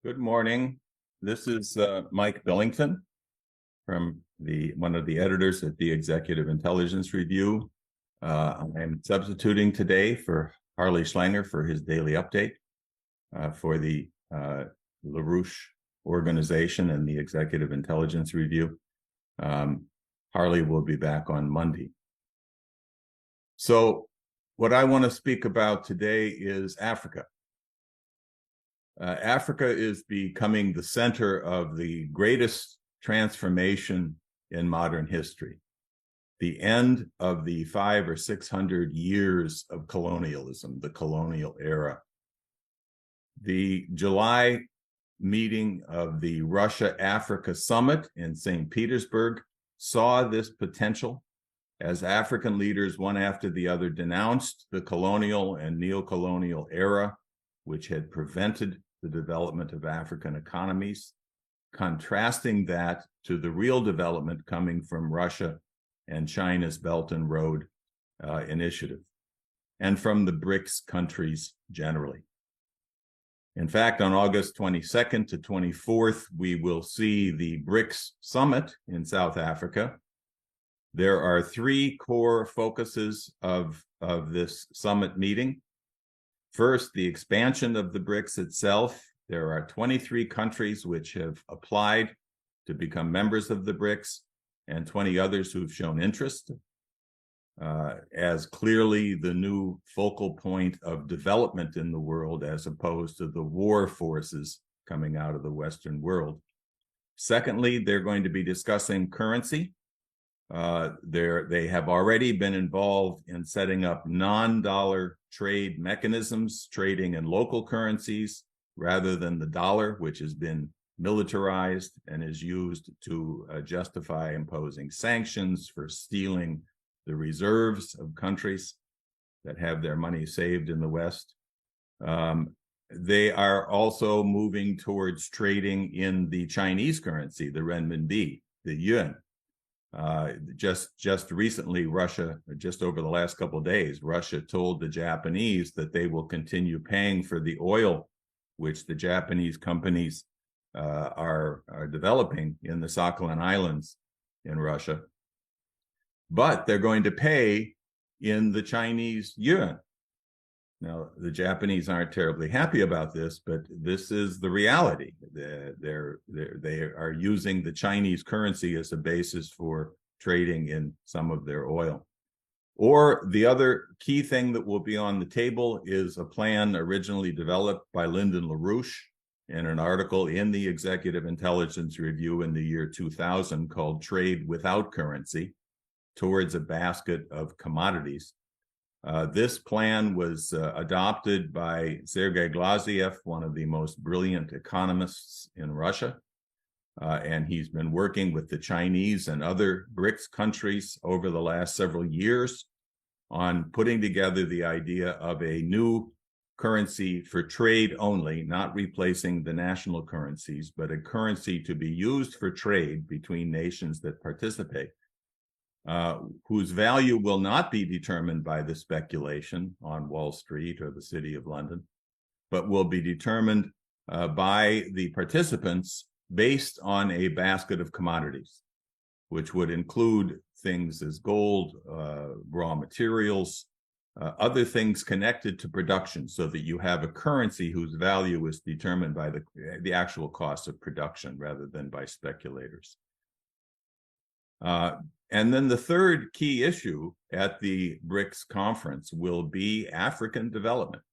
Good morning. This is Mike Billington from one of the editors at the Executive Intelligence Review. I'm substituting today for Harley Schlanger for his daily update for the Larouche organization and the Executive Intelligence Review. Harley will be back on Monday. So what I want to speak about today is Africa. Africa is becoming the center of the greatest transformation in modern history. The end of the 500 or 600 years of colonialism, the colonial era. The July meeting of the Russia-Africa Summit in St. Petersburg saw this potential as African leaders, one after the other, denounced the colonial and neo-colonial era, which had prevented the development of African economies, contrasting that to the real development coming from Russia and China's Belt and Road Initiative, and from the BRICS countries generally. In fact, on August 22nd to 24th, we will see the BRICS Summit in South Africa. There are three core focuses of this summit meeting. First, the expansion of the BRICS itself. There are 23 countries which have applied to become members of the BRICS and 20 others who've shown interest as clearly the new focal point of development in the world as opposed to the war forces coming out of the Western world. Secondly, they're going to be discussing currency. They have already been involved in setting up non-dollar trade mechanisms, trading in local currencies rather than the dollar, which has been militarized and is used to justify imposing sanctions for stealing the reserves of countries that have their money saved in the West. They are also moving towards trading in the Chinese currency, the renminbi, the yuan. Just recently, Russia, just over the last couple of days, Russia told the Japanese that they will continue paying for the oil which the Japanese companies are developing in the Sakhalin Islands in Russia. But they're going to pay in the Chinese yuan. Now, the Japanese aren't terribly happy about this, but this is the reality. They are using the Chinese currency as a basis for trading in some of their oil. Or the other key thing that will be on the table is a plan originally developed by Lyndon Larouche in an article in the Executive Intelligence Review in the year 2000 called Trade Without Currency, towards a basket of commodities. This plan was adopted by Sergei Glaziev, one of the most brilliant economists in Russia, and he's been working with the Chinese and other BRICS countries over the last several years on putting together the idea of a new currency for trade only, not replacing the national currencies, but a currency to be used for trade between nations that participate. Whose value will not be determined by the speculation on Wall Street or the City of London, but will be determined by the participants based on a basket of commodities, which would include things as gold, raw materials, other things connected to production, so that you have a currency whose value is determined by the actual cost of production rather than by speculators. And then the third key issue at the BRICS conference will be African development.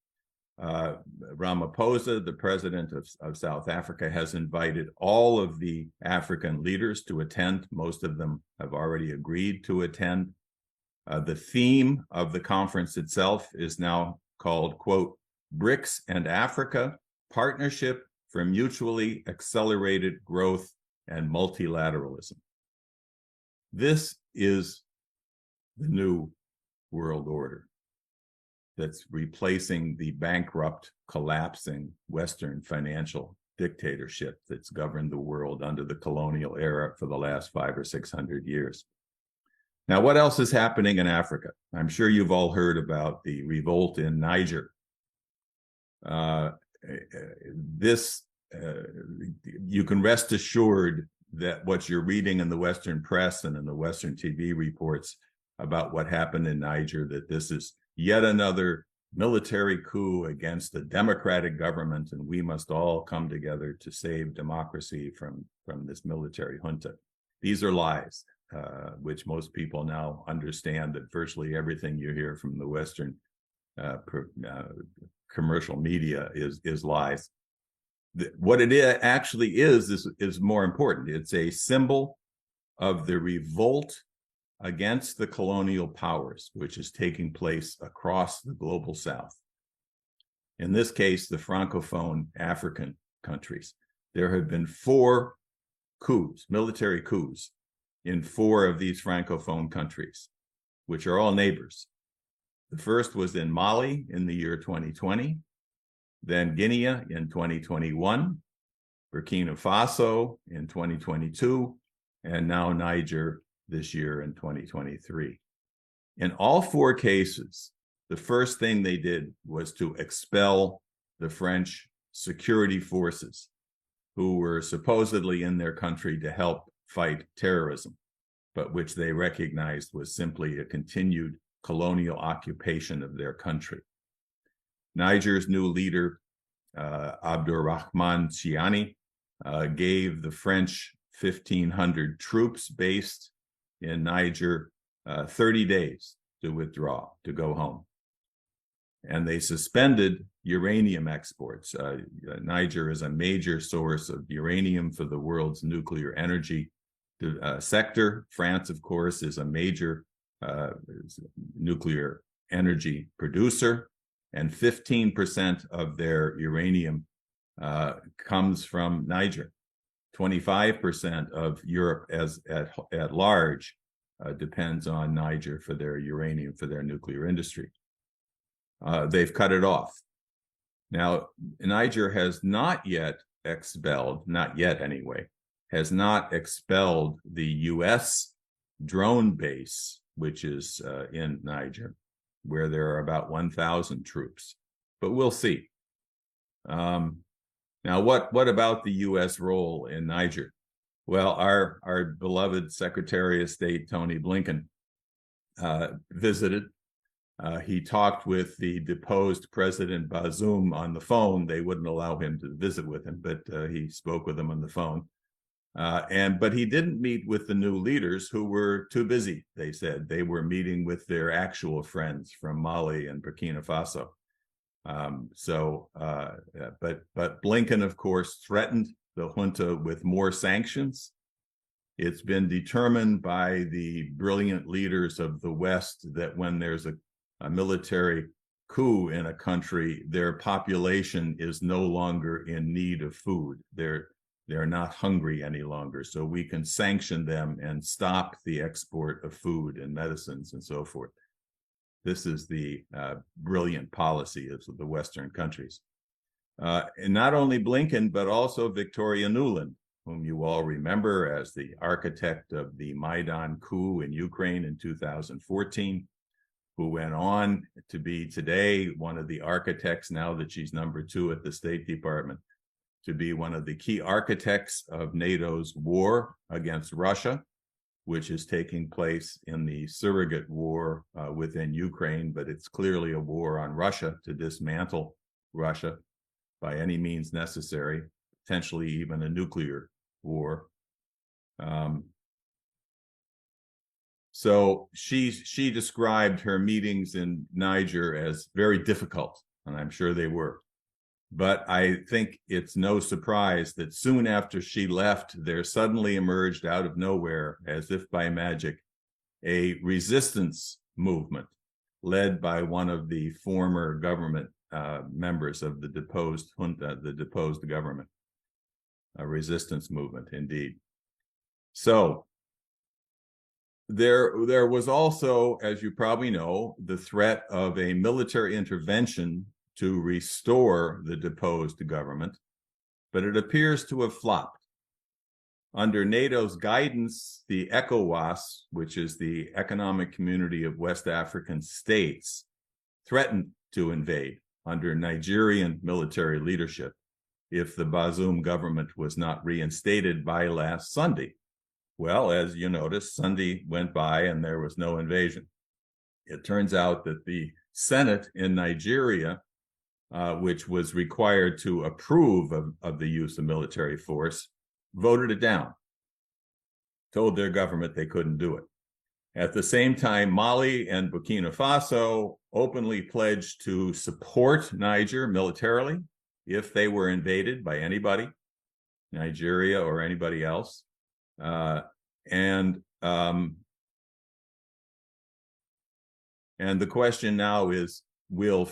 Ramaphosa, the president of South Africa, has invited all of the African leaders to attend. Most of them have already agreed to attend. The theme of the conference itself is now called, quote, BRICS and Africa, Partnership for Mutually Accelerated Growth and Multilateralism. This is the new world order that's replacing the bankrupt, collapsing Western financial dictatorship that's governed the world under the colonial era for the last 500 or 600 years. Now, what else is happening in Africa? I'm sure you've all heard about the revolt in Niger. This you can rest assured that what you're reading in the Western press and in the Western TV reports about what happened in Niger, that this is yet another military coup against a democratic government, and we must all come together to save democracy from this military junta. These are lies, which most people now understand that virtually everything you hear from the Western commercial media is lies. What it actually is more important. It's a symbol of the revolt against the colonial powers, which is taking place across the global South. In this case, the Francophone African countries. There have been 4 coups, military coups, in 4 of these Francophone countries, which are all neighbors. The first was in Mali in the year 2020, then Guinea in 2021, Burkina Faso in 2022, and now Niger this year in 2023. In all 4 cases, the first thing they did was to expel the French security forces who were supposedly in their country to help fight terrorism, but which they recognized was simply a continued colonial occupation of their country. Niger's new leader, Abdurrahman Chiani, gave the French 1,500 troops based in Niger 30 days to withdraw, to go home. And they suspended uranium exports. Niger is a major source of uranium for the world's nuclear energy sector. France, of course, is a major nuclear energy producer, and 15% of their uranium comes from Niger. 25% of Europe at large depends on Niger for their uranium, for their nuclear industry. They've cut it off. Now, Niger has not yet expelled, not yet anyway, has not expelled the U.S. drone base, which is in Niger, where there are about 1,000 troops. But we'll see. Now, what about the U.S. role in Niger? Well, our beloved Secretary of State, Tony Blinken, visited. He talked with the deposed President Bazoum on the phone. They wouldn't allow him to visit with him, but he spoke with him on the phone. But he didn't meet with the new leaders who were too busy, they said. They were meeting with their actual friends from Mali and Burkina Faso. But Blinken, of course, threatened the junta with more sanctions. It's been determined by the brilliant leaders of the West that when there's a military coup in a country, their population is no longer in need of food. They're not hungry any longer. So we can sanction them and stop the export of food and medicines and so forth. This is the brilliant policy of the Western countries. And not only Blinken, but also Victoria Nuland, whom you all remember as the architect of the Maidan coup in Ukraine in 2014, who went on to be today one of the architects, now that she's number 2 at the State Department, to be one of the key architects of NATO's war against Russia, which is taking place in the surrogate war within Ukraine, but it's clearly a war on Russia to dismantle Russia by any means necessary, potentially even a nuclear war. So she described her meetings in Niger as very difficult, and I'm sure they were. But I think it's no surprise that soon after she left, there suddenly emerged out of nowhere, as if by magic, a resistance movement led by one of the former government members of the deposed junta, the deposed government. A resistance movement, indeed. So there was also, as you probably know, the threat of a military intervention to restore the deposed government, but it appears to have flopped. Under NATO's guidance, the ECOWAS, which is the Economic Community of West African States, threatened to invade under Nigerian military leadership. if the Bazoum government was not reinstated by last Sunday. Well, as you notice, Sunday went by and there was no invasion. It turns out that the Senate in Nigeria, which was required to approve of the use of military force, voted it down, told their government they couldn't do it. At the same time, Mali and Burkina Faso openly pledged to support Niger militarily if they were invaded by anybody, Nigeria or anybody else. And the question now is, will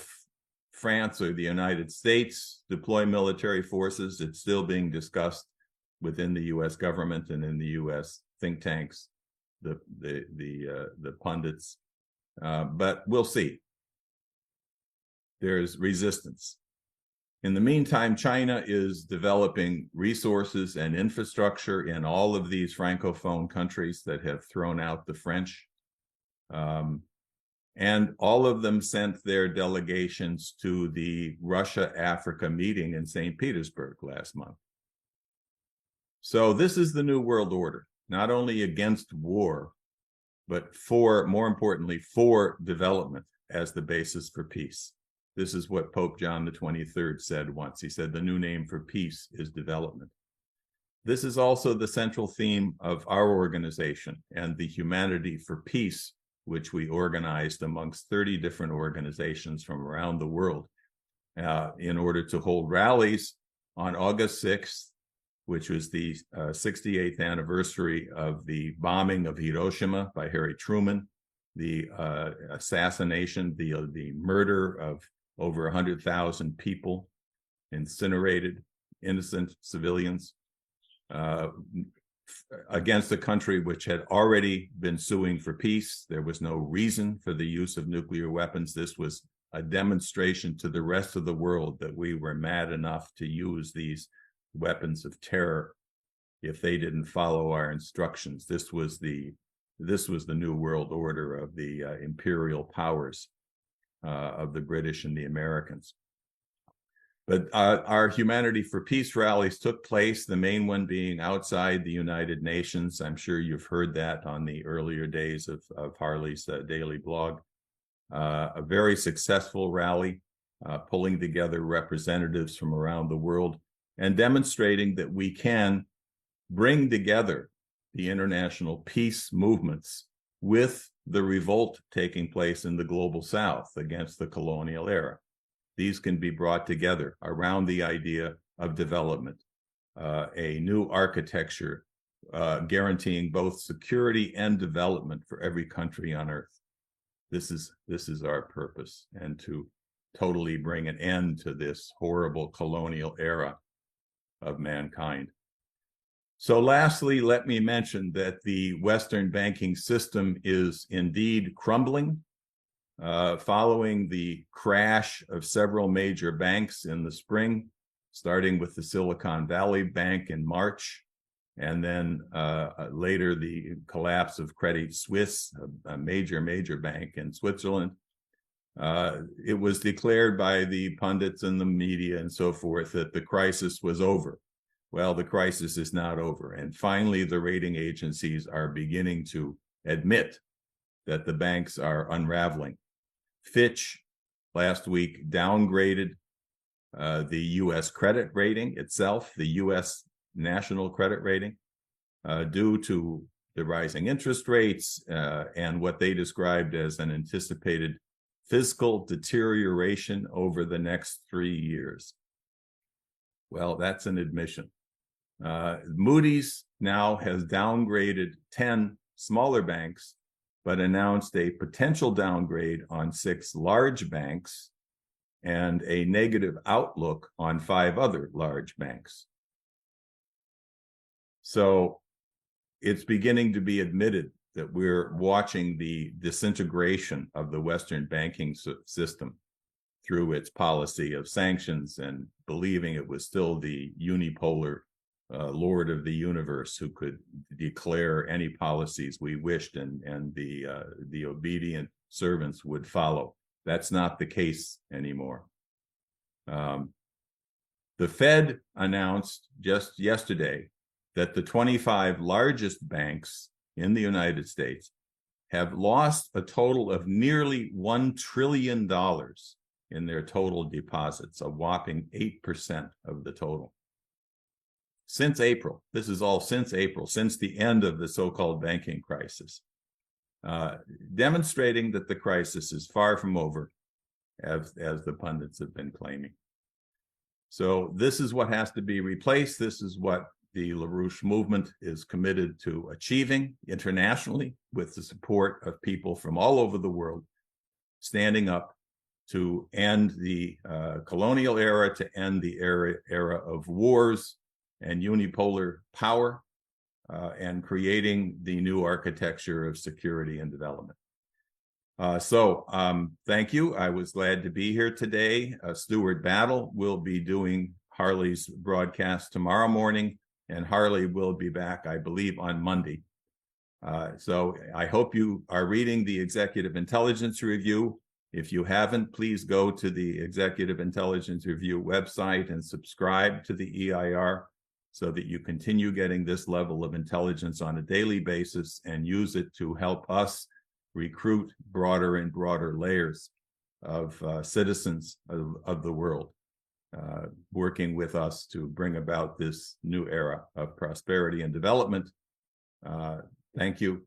France or the United States deploy military forces? It's still being discussed within the U.S. government and in the U.S. think tanks, the pundits, but we'll see. There's resistance. In the meantime, China is developing resources and infrastructure in all of these Francophone countries that have thrown out the French. And all of them sent their delegations to the Russia-Africa meeting in St. Petersburg last month. So this is the New World Order, not only against war, but more importantly, for development as the basis for peace. This is what Pope John the 23rd said once. He said, the new name for peace is development. This is also the central theme of our organization and the Humanity for Peace, which we organized amongst 30 different organizations from around the world in order to hold rallies on August 6th, which was the 68th anniversary of the bombing of Hiroshima by Harry Truman, the assassination, the murder of over 100,000 people, incinerated, innocent civilians, against a country which had already been suing for peace. There was no reason for the use of nuclear weapons. This was a demonstration to the rest of the world that we were mad enough to use these weapons of terror if they didn't follow our instructions. This was the New World Order of the imperial powers of the British and the Americans. But our Humanity for Peace rallies took place, the main one being outside the United Nations. I'm sure you've heard that on the earlier days of Harley's daily blog. A very successful rally, pulling together representatives from around the world and demonstrating that we can bring together the international peace movements with the revolt taking place in the global South against the colonial era. These can be brought together around the idea of development, a new architecture guaranteeing both security and development for every country on earth. This is our purpose, and to totally bring an end to this horrible colonial era of mankind. So lastly, let me mention that the Western banking system is indeed crumbling. Following the crash of several major banks in the spring, starting with the Silicon Valley Bank in March, and then later the collapse of Credit Suisse, a major bank in Switzerland. It was declared by the pundits and the media and so forth that the crisis was over. Well, the crisis is not over. And finally, the rating agencies are beginning to admit that the banks are unraveling. Fitch last week downgraded the U.S. credit rating itself, the U.S. national credit rating, due to the rising interest rates and what they described as an anticipated fiscal deterioration over the next 3 years. Well, that's an admission. Moody's now has downgraded 10 smaller banks, but announced a potential downgrade on 6 large banks and a negative outlook on 5 other large banks. So it's beginning to be admitted that we're watching the disintegration of the Western banking system through its policy of sanctions and believing it was still the unipolar Lord of the universe who could declare any policies we wished, and the obedient servants would follow. That's not the case anymore. The Fed announced just yesterday that the 25 largest banks in the United States have lost a total of nearly $1 trillion in their total deposits, a whopping 8% of the total. Since April, this is all since April, since the end of the so-called banking crisis, demonstrating that the crisis is far from over, as the pundits have been claiming. So this is what has to be replaced. This is what the Larouche movement is committed to achieving internationally, with the support of people from all over the world, standing up to end the colonial era, to end the era of wars and unipolar power, and creating the new architecture of security and development. Thank you. I was glad to be here today. Stuart Battle will be doing Harley's broadcast tomorrow morning, and Harley will be back, I believe, on Monday. So I hope you are reading the Executive Intelligence Review. If you haven't, please go to the Executive Intelligence Review website and subscribe to the EIR so that you continue getting this level of intelligence on a daily basis and use it to help us recruit broader and broader layers of citizens of the world, working with us to bring about this new era of prosperity and development. Thank you.